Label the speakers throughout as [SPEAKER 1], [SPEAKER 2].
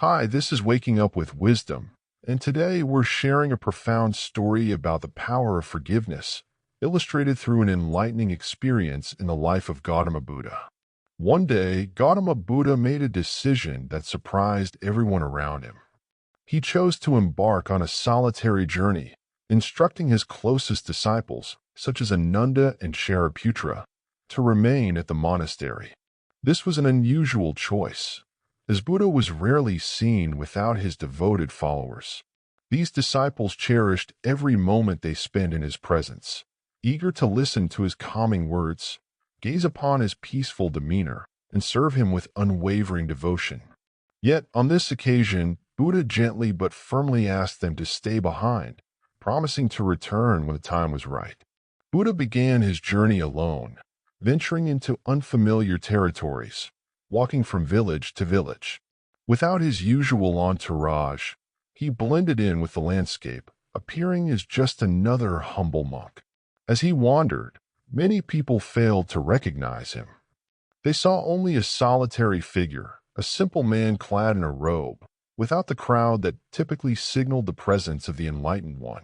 [SPEAKER 1] Hi, this is Waking Up with Wisdom, and today we're sharing a profound story about the power of forgiveness, illustrated through an enlightening experience in the life of Gautama Buddha. One day, Gautama Buddha made a decision that surprised everyone around him. He chose to embark on a solitary journey, instructing his closest disciples, such as Ananda and Shariputra, to remain at the monastery. This was an unusual choice, as Buddha was rarely seen without his devoted followers. These disciples cherished every moment they spent in his presence, eager to listen to his calming words, gaze upon his peaceful demeanor, and serve him with unwavering devotion. Yet, on this occasion, Buddha gently but firmly asked them to stay behind, promising to return when the time was right. Buddha began his journey alone, venturing into unfamiliar territories, walking from village to village. Without his usual entourage, he blended in with the landscape, appearing as just another humble monk. As he wandered, many people failed to recognize him. They saw only a solitary figure, a simple man clad in a robe, without the crowd that typically signaled the presence of the enlightened one.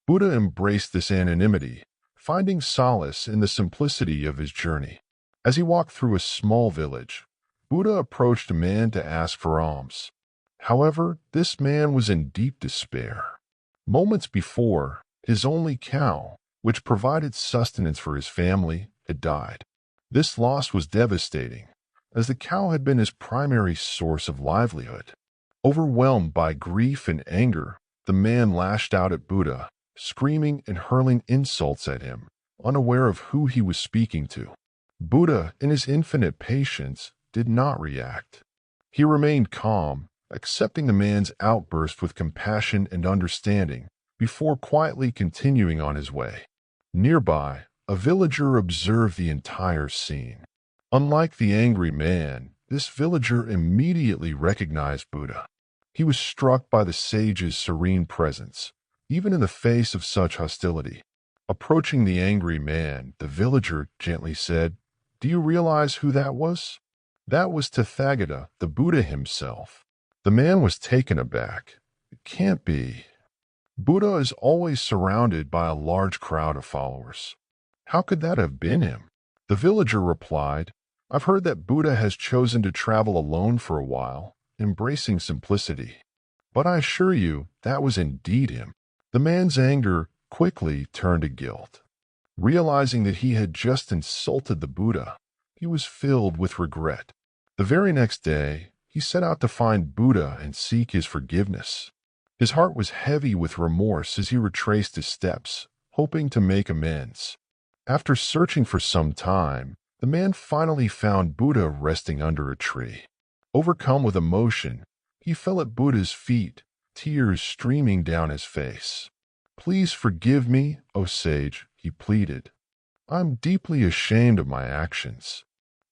[SPEAKER 1] Buddha embraced this anonymity, finding solace in the simplicity of his journey. As he walked through a small village, Buddha approached a man to ask for alms. However, this man was in deep despair. Moments before, his only cow, which provided sustenance for his family, had died. This loss was devastating, as the cow had been his primary source of livelihood. Overwhelmed by grief and anger, the man lashed out at Buddha, screaming and hurling insults at him, unaware of who he was speaking to. Buddha, in his infinite patience, did not react. He remained calm, accepting the man's outburst with compassion and understanding, before quietly continuing on his way. Nearby, a villager observed the entire scene. Unlike the angry man, this villager immediately recognized Buddha. He was struck by the sage's serene presence, even in the face of such hostility. Approaching the angry man, the villager gently said, "Do you realize who that was?" That was Tathagata, the Buddha himself. The man was taken aback. It can't be. Buddha is always surrounded by a large crowd of followers. How could that have been him? The villager replied, "I've heard that Buddha has chosen to travel alone for a while, embracing simplicity. But I assure you, that was indeed him." The man's anger quickly turned to guilt. Realizing that he had just insulted the Buddha, he was filled with regret. The very next day, he set out to find Buddha and seek his forgiveness. His heart was heavy with remorse as he retraced his steps, hoping to make amends. After searching for some time, the man finally found Buddha resting under a tree. Overcome with emotion, he fell at Buddha's feet, tears streaming down his face. "Please forgive me, O sage," he pleaded. "I'm deeply ashamed of my actions.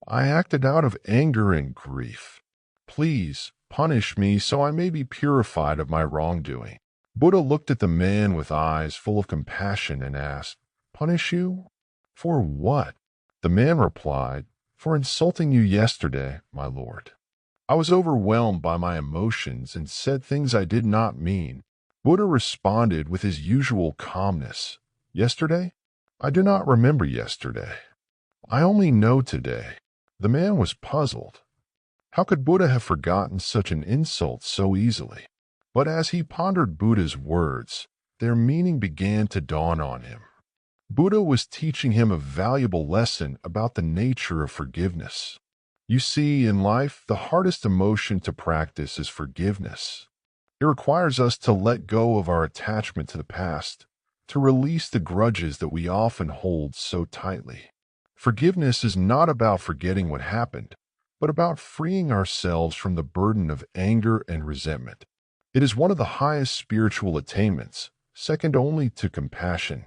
[SPEAKER 1] I acted out of anger and grief. Please punish me so I may be purified of my wrongdoing." Buddha looked at the man with eyes full of compassion and asked, "Punish you? For what?" The man replied, "For insulting you yesterday, my lord. I was overwhelmed by my emotions and said things I did not mean." Buddha responded with his usual calmness, "Yesterday? I do not remember yesterday. I only know today." The man was puzzled. How could Buddha have forgotten such an insult so easily? But as he pondered Buddha's words, their meaning began to dawn on him. Buddha was teaching him a valuable lesson about the nature of forgiveness. You see, in life, the hardest emotion to practice is forgiveness. It requires us to let go of our attachment to the past, to release the grudges that we often hold so tightly. Forgiveness is not about forgetting what happened, but about freeing ourselves from the burden of anger and resentment. It is one of the highest spiritual attainments, second only to compassion.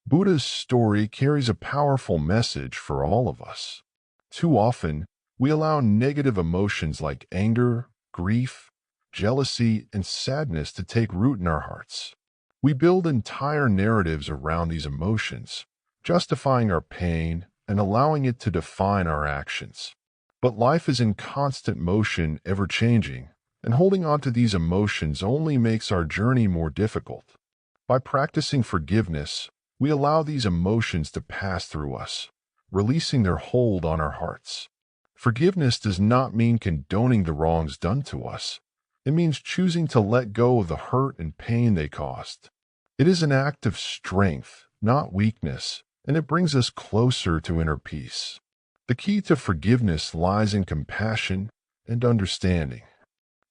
[SPEAKER 1] Buddha's story carries a powerful message for all of us. Too often, we allow negative emotions like anger, grief, jealousy, and sadness to take root in our hearts. We build entire narratives around these emotions, justifying our pain and allowing it to define our actions. But life is in constant motion, ever changing, And holding on to these emotions only makes our journey more difficult. By practicing forgiveness, we allow these emotions to pass through us, releasing their hold on our hearts. Forgiveness does not mean condoning the wrongs done to us. It means choosing to let go of the hurt and pain they caused. It is an act of strength, not weakness, and it brings us closer to inner peace. The key to forgiveness lies in compassion and understanding.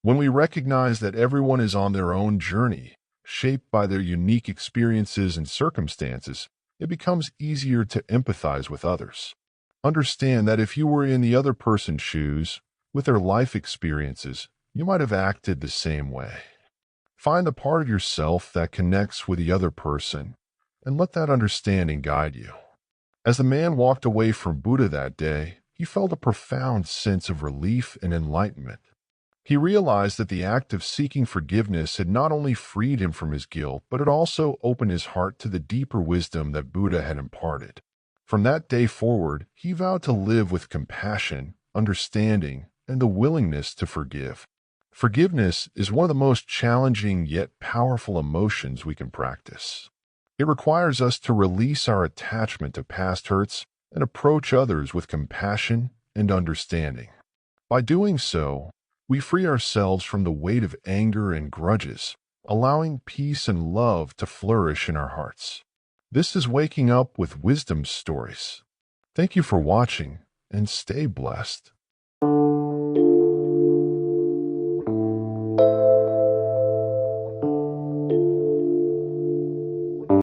[SPEAKER 1] When we recognize that everyone is on their own journey, shaped by their unique experiences and circumstances, it becomes easier to empathize with others. Understand that if you were in the other person's shoes, with their life experiences, you might have acted the same way. Find the part of yourself that connects with the other person, and let that understanding guide you. As the man walked away from Buddha that day, he felt a profound sense of relief and enlightenment. He realized that the act of seeking forgiveness had not only freed him from his guilt, but it also opened his heart to the deeper wisdom that Buddha had imparted. From that day forward, he vowed to live with compassion, understanding, and the willingness to forgive. Forgiveness is one of the most challenging yet powerful emotions we can practice. It requires us to release our attachment to past hurts and approach others with compassion and understanding. By doing so, we free ourselves from the weight of anger and grudges, allowing peace and love to flourish in our hearts. This is Waking Up with Wisdom Stories. Thank you for watching, and stay blessed.